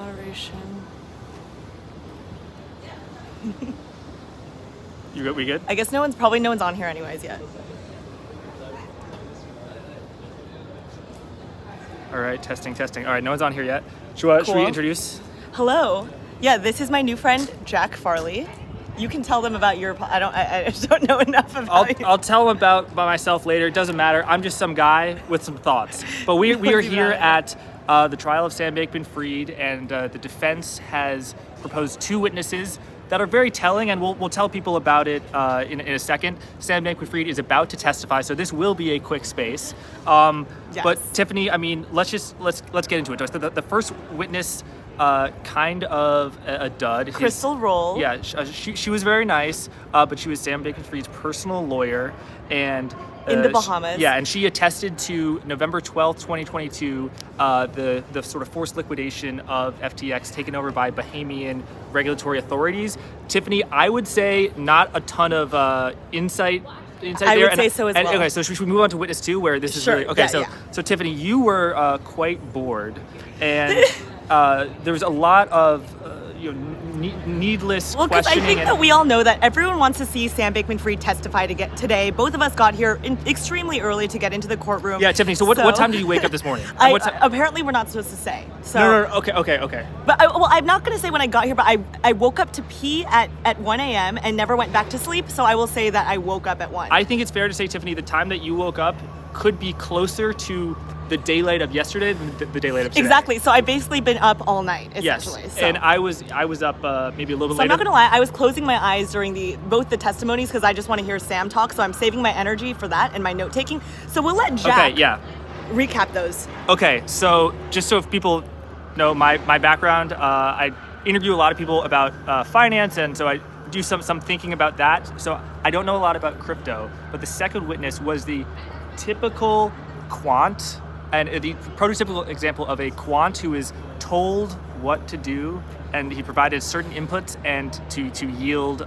Moderation. We good? I guess no one's on here anyways yet. All right, testing. All right, no one's on here yet. Should we introduce? Hello. Yeah, this is my new friend, Jack Farley. You can tell them about your... I don't know enough about you. I'll tell them about myself later. It doesn't matter. I'm just some guy with some thoughts. But we are here at the trial of Sam Bankman-Fried, and the defense has proposed two witnesses that are very telling, and we'll tell people about it in a second. Sam Bankman-Fried is about to testify, so this will be a quick space. Yes. But Tiffany, I mean, let's get into it. The first witness, kind of a dud. Crystal Roll. Yeah, she was very nice, but she was Sam Bankman-Fried's personal lawyer, and in the Bahamas. Yeah, and she attested to November 12th, 2022, the sort of forced liquidation of FTX taken over by Bahamian regulatory authorities. Tiffany, I would say not a ton of insight I there. would say so as well. Okay, so should we move on to witness two, where this is Sure. really... Okay, Yeah. so Tiffany, you were quite bored, and there was a lot of needless Well, because I questioning. think that we all know that everyone wants to see Sam Bankman-Fried testify today. Both of us got here extremely early to get into the courtroom. Yeah, Tiffany, so what time did you wake up this morning? Apparently we're not supposed to say. So. No, okay. But I'm not going to say when I got here, but I woke up to pee at 1 a.m. and never went back to sleep, so I will say that I woke up at 1. I think it's fair to say, Tiffany, the time that you woke up could be closer to the daylight of yesterday than the daylight of today. Exactly. So I've basically been up all night, essentially. Yes, So. and I was up maybe a little bit So I'm later. not gonna lie, I was closing my eyes during both the testimonies because I just want to hear Sam talk. So I'm saving my energy for that and my note taking. So we'll let Jack recap those. Okay, so just so if people know my background, I interview a lot of people about finance, and so I do some thinking about that. So I don't know a lot about crypto, but the second witness was the typical quant, and the prototypical example of a quant who is told what to do, and he provided certain inputs and to yield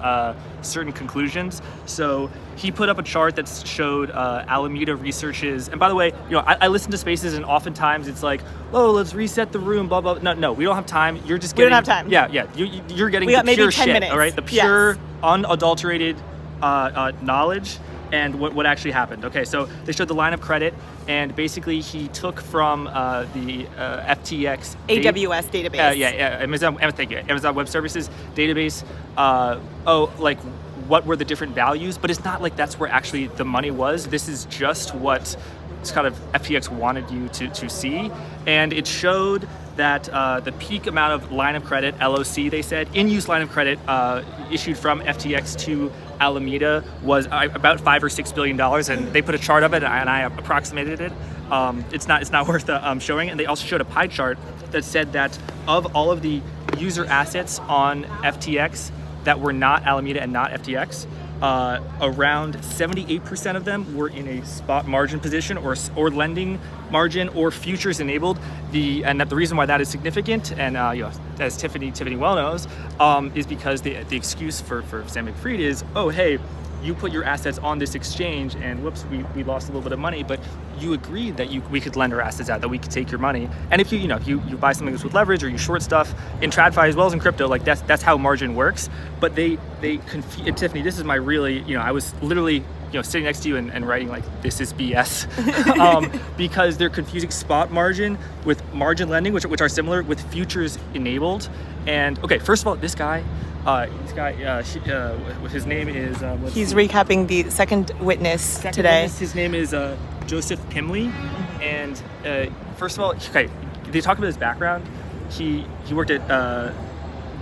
certain conclusions. So he put up a chart that showed Alameda Research's, and by the way, I listen to Spaces, and oftentimes it's like, oh, let's reset the room, blah blah. No, we don't have time. You're just getting. We don't have time. Yeah. You're getting we the got maybe pure 10 shit, minutes. all right? The pure, yes. unadulterated knowledge and what actually happened. Okay, so they showed the line of credit, and basically he took from the FTX AWS database. Amazon Web Services database. What were the different values? But it's not like that's where actually the money was. This is just what kind of FTX wanted you to see, and it showed that the peak amount of line of credit, LOC, they said, in-use line of credit issued from FTX to Alameda was about $5 or $6 billion, and they put a chart of it, and I approximated it. It's not worth showing. And they also showed a pie chart that said that of all of the user assets on FTX that were not Alameda and not FTX, around 78% of them were in a spot margin position or lending margin or futures enabled. And that the reason why that is significant, and as Tiffany well knows, is because the excuse for Sam Bankman-Fried is, oh hey, you put your assets on this exchange, and whoops, we lost a little bit of money, but you agreed that we could lend our assets out, that we could take your money. And if you buy something that's with leverage, or you short stuff in TradFi as well as in crypto, like that's how margin works. But they confuse. Tiffany, this is my really, I was literally sitting next to you and writing like, this is BS, because they're confusing spot margin with margin lending, which are similar, with futures enabled. And okay, first of all, his name is... He's recapping the second witness today. His name is Joseph Pimley. And first of all, okay, they talk about his background. He worked at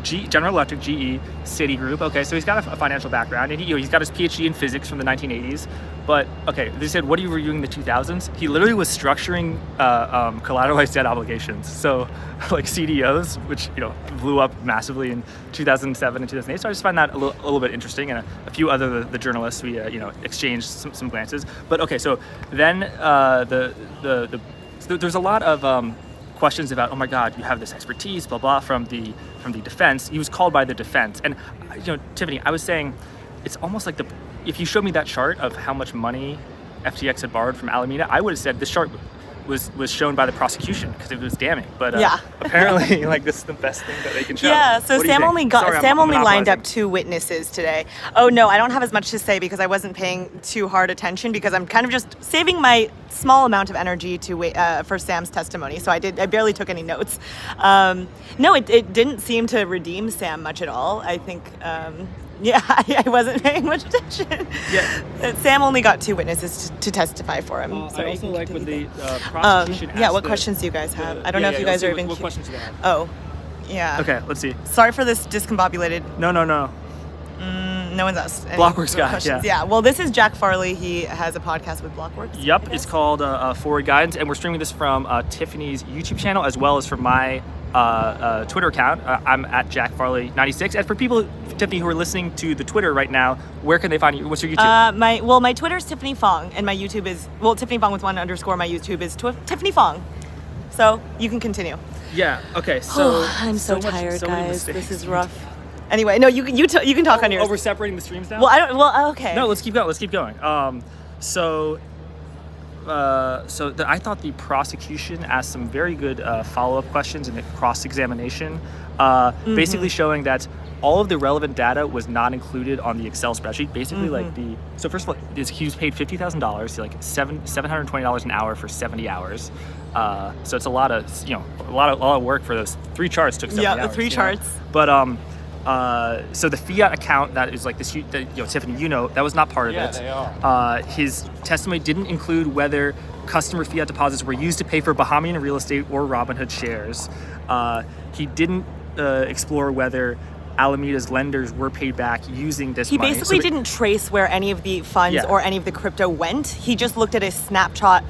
General Electric, GE, Citigroup. Okay, so he's got a financial background, and he's got his PhD in physics from the 1980s. But okay, they said, what are you reviewing in the 2000s? He literally was structuring collateralized debt obligations. So like CDOs, which blew up massively in 2007 and 2008. So I just find that a little bit interesting, and a few other the journalists we exchanged some glances. But okay, so then there's a lot of questions about, oh my God, you have this expertise, blah blah, from the defense. He was called by the defense, and Tiffany, I was saying, it's almost like if you showed me that chart of how much money FTX had borrowed from Alameda, I would have said this chart was shown by the prosecution because it was damning. But Yeah. apparently, like, this is the best thing that they can show. Yeah, so What do you Sam think? only Sorry, Sam I'm only lined up monopolizing. 2 witnesses today. Oh no, I don't have as much to say because I wasn't paying too hard attention because I'm kind of just saving my small amount of energy to wait for Sam's testimony. So I barely took any notes. No, it didn't seem to redeem Sam much at all. I think. Yeah, I wasn't paying much attention. Yeah. Sam only got 2 witnesses to testify for him. I so also like when continue. the prosecution Yeah, asked what questions do you guys have? I don't know if you let's guys see are what- even. What questions do they have? Oh, yeah. Okay, let's see. Sorry for this discombobulated. No. No one's asked any Blockworks guy, questions. yeah. Well, this is Jack Farley. He has a podcast with Blockworks. Yep, I guess. it's called Forward Guidance, and we're streaming this from Tiffany's YouTube channel as well as from my Twitter account. I'm at Jack Farley 96. And for people, Tiffany, who are listening to the Twitter right now, where can they find you? What's your YouTube? My Twitter is Tiffany Fong, and my YouTube is Tiffany Fong with 1 underscore. My YouTube is Tiffany Fong. So you can continue. Yeah. Okay. So I'm so much- tired, so many guys. mistakes. This is rough. Anyway, no, you can talk on yours. Oh, we're separating the streams now. Well, I don't. Well, okay. No, let's keep going. I thought the prosecution asked some very good follow-up questions in the cross-examination, basically showing that all of the relevant data was not included on the Excel spreadsheet. Basically, so first of all, he was paid $50,000, like $720 an hour for 70 hours. So it's a lot of a lot of work for those 3 charts. Took 70 hours. Yeah, the 3 charts. But so the fiat account that is like this, Tiffany, that was not part of it. They are. His testimony didn't include whether customer fiat deposits were used to pay for Bahamian real estate or Robinhood shares. He didn't explore whether Alameda's lenders were paid back using this money. He basically didn't trace where any of the funds or any of the crypto went. He just looked at a snapshot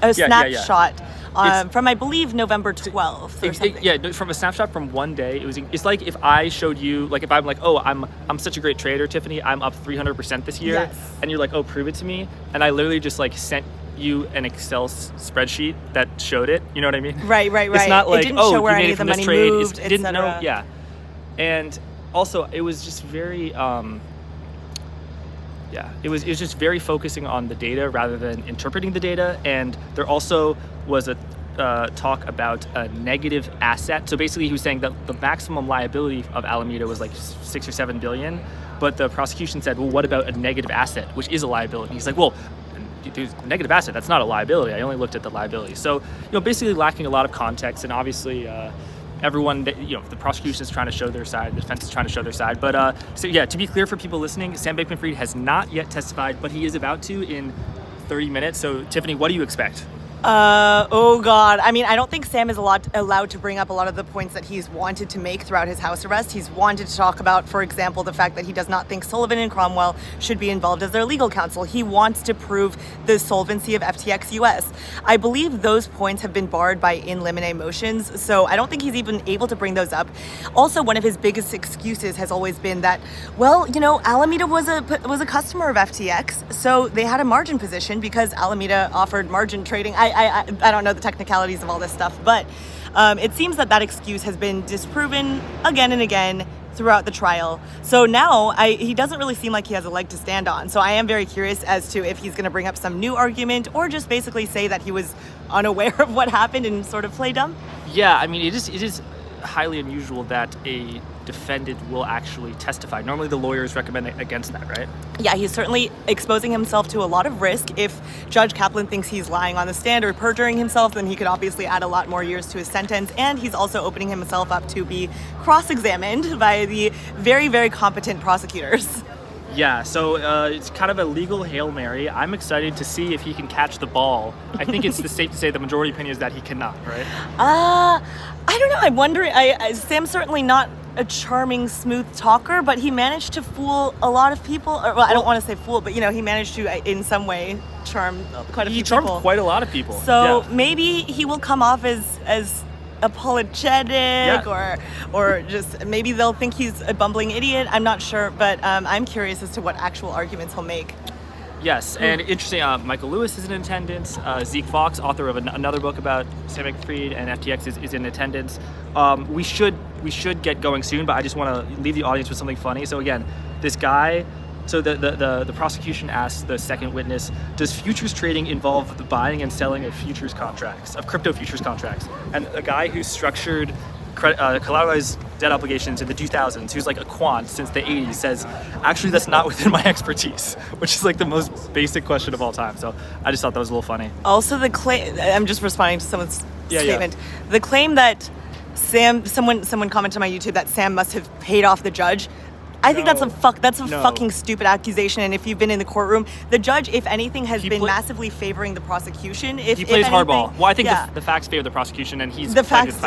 from, I believe, November 12th or something. From a snapshot from one day. It's like if I showed you, like if I'm like, oh, I'm such a great trader, Tiffany, I'm up 300% this year, and you're like, oh, prove it to me, and I literally just like sent you an Excel spreadsheet that showed it. You know what I mean? Right. It's not like, it didn't show where you made any it of the from this money trade. moved, It didn't know. etc. Yeah, and also it was just very. It was just very focusing on the data rather than interpreting the data, and there also was a talk about a negative asset. So basically, he was saying that the maximum liability of Alameda was like 6 or 7 billion, but the prosecution said, well, what about a negative asset, which is a liability? He's like, well, there's a negative asset. That's not a liability. I only looked at the liability. So, basically lacking a lot of context, and obviously. Everyone, the prosecution is trying to show their side, the defense is trying to show their side. But to be clear for people listening, Sam Bankman-Fried has not yet testified, but he is about to in 30 minutes. So, Tiffany, what do you expect? Oh God. I mean, I don't think Sam is allowed to bring up a lot of the points that he's wanted to make throughout his house arrest. He's wanted to talk about, for example, the fact that he does not think Sullivan and Cromwell should be involved as their legal counsel. He wants to prove the solvency of FTX US. I believe those points have been barred by in limine motions, so I don't think he's even able to bring those up. Also, one of his biggest excuses has always been that, well, Alameda was a customer of FTX, so they had a margin position because Alameda offered margin trading. I don't know the technicalities of all this stuff, but it seems that excuse has been disproven again and again throughout the trial. So now he doesn't really seem like he has a leg to stand on. So I am very curious as to if he's going to bring up some new argument or just basically say that he was unaware of what happened and sort of play dumb. Yeah, I mean, it is highly unusual that a defendant will actually testify. Normally the lawyers recommend against that, right? Yeah, he's certainly exposing himself to a lot of risk. If Judge Kaplan thinks he's lying on the stand or perjuring himself, then he could obviously add a lot more years to his sentence. And he's also opening himself up to be cross-examined by the very, very competent prosecutors. Yeah, so it's kind of a legal Hail Mary. I'm excited to see if he can catch the ball. I think it's safe to say the majority opinion is that he cannot, right? I don't know. I'm wondering. Sam's certainly not a charming, smooth talker, but he managed to fool a lot of people. I don't want to say fool, but he managed to, in some way, charm quite a few people. He charmed quite a lot of people. So maybe he will come off as apologetic, or just maybe they'll think he's a bumbling idiot. I'm not sure, but I'm curious as to what actual arguments he'll make. Yes, and interesting, Michael Lewis is in attendance. Zeke Fox, author of another book about Sam Bankman-Fried and FTX, is in attendance. We should get going soon, but I just want to leave the audience with something funny. So again, this guy So the prosecution asked the second witness, does futures trading involve the buying and selling of futures contracts, of crypto futures contracts? And a guy who structured collateralized debt obligations in the 2000s, who's like a quant since the 80s, says, actually, that's not within my expertise, which is like the most basic question of all time. So I just thought that was a little funny. Also, the claim, I'm just responding to someone's statement. Yeah. The claim that someone commented on my YouTube that Sam must have paid off the judge. I think that's a fucking stupid accusation. And if you've been in the courtroom, the judge, if anything, has been massively favoring the prosecution. He plays hardball. Well, I think the facts favor the prosecution, and he's the facts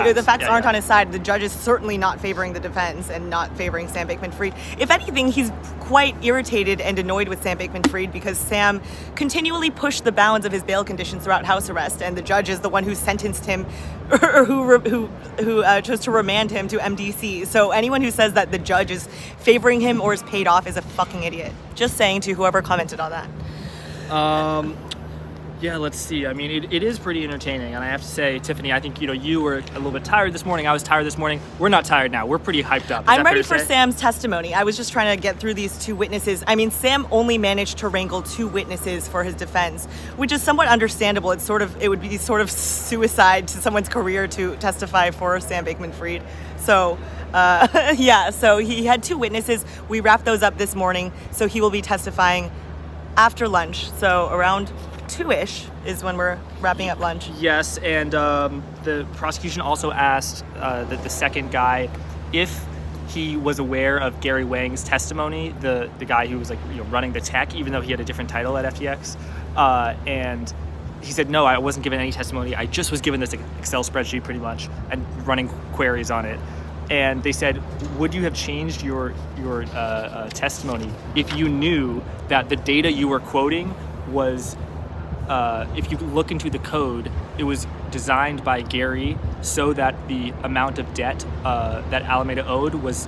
aren't on his side. The judge is certainly not favoring the defense and not favoring Sam Bankman-Fried. If anything, he's quite irritated and annoyed with Sam Bankman-Fried because Sam continually pushed the bounds of his bail conditions throughout house arrest, and the judge is the one who sentenced him, or who chose to remand him to MDC. So anyone who says that the judge is favoring him or is paid off is a fucking idiot. Just saying to whoever commented on that. Yeah, let's see. I mean, it is pretty entertaining, and I have to say, Tiffany, I think you were a little bit tired this morning. I was tired this morning. We're not tired now. We're pretty hyped up. I'm ready for Sam's testimony. I was just trying to get through these two witnesses. I mean, Sam only managed to wrangle two witnesses for his defense, which is somewhat understandable. It would be sort of suicide to someone's career to testify for Sam Bankman-Fried. So. So he had two witnesses. We wrapped those up this morning. So he will be testifying after lunch. So around 2-ish is when we're wrapping up lunch. Yes, and the prosecution also asked the second guy if he was aware of Gary Wang's testimony, the guy who was running the tech, even though he had a different title at FTX. And he said, no, I wasn't given any testimony. I just was given this Excel spreadsheet pretty much and running queries on it. And they said, would you have changed your testimony if you knew that the data you were quoting was, if you look into the code, it was designed by Gary so that the amount of debt that Alameda owed was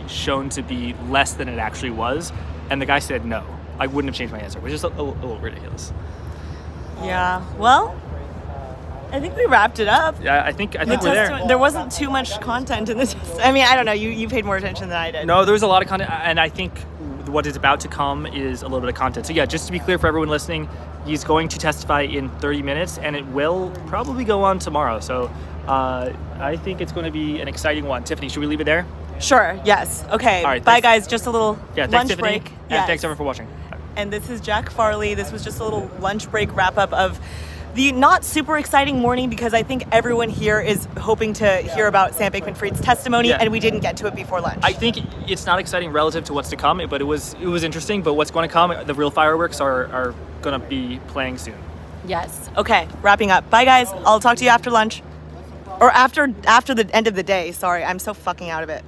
shown to be less than it actually was? And the guy said, no, I wouldn't have changed my answer, which is a little ridiculous. Yeah, well, I think we wrapped it up. Yeah, I think we're there. There wasn't too much content in this. I mean, I don't know. You paid more attention than I did. No, there was a lot of content, and I think what is about to come is a little bit of content. So yeah, just to be clear for everyone listening, he's going to testify in 30 minutes, and it will probably go on tomorrow. So I think it's going to be an exciting one. Tiffany, should we leave it there? Sure. Yes. Okay. All right, bye, guys. Just a little thanks, lunch Tiffany, break. And thanks everyone for watching. And this is Jack Farley. This was just a little lunch break wrap up of the not super exciting morning because I think everyone here is hoping to hear about Sam Bankman-Fried's testimony, and we didn't get to it before lunch. I think it's not exciting relative to what's to come, but it was interesting. But what's going to come, the real fireworks are going to be playing soon. Yes. Okay. Wrapping up. Bye, guys. I'll talk to you after lunch, or after the end of the day. Sorry, I'm so fucking out of it.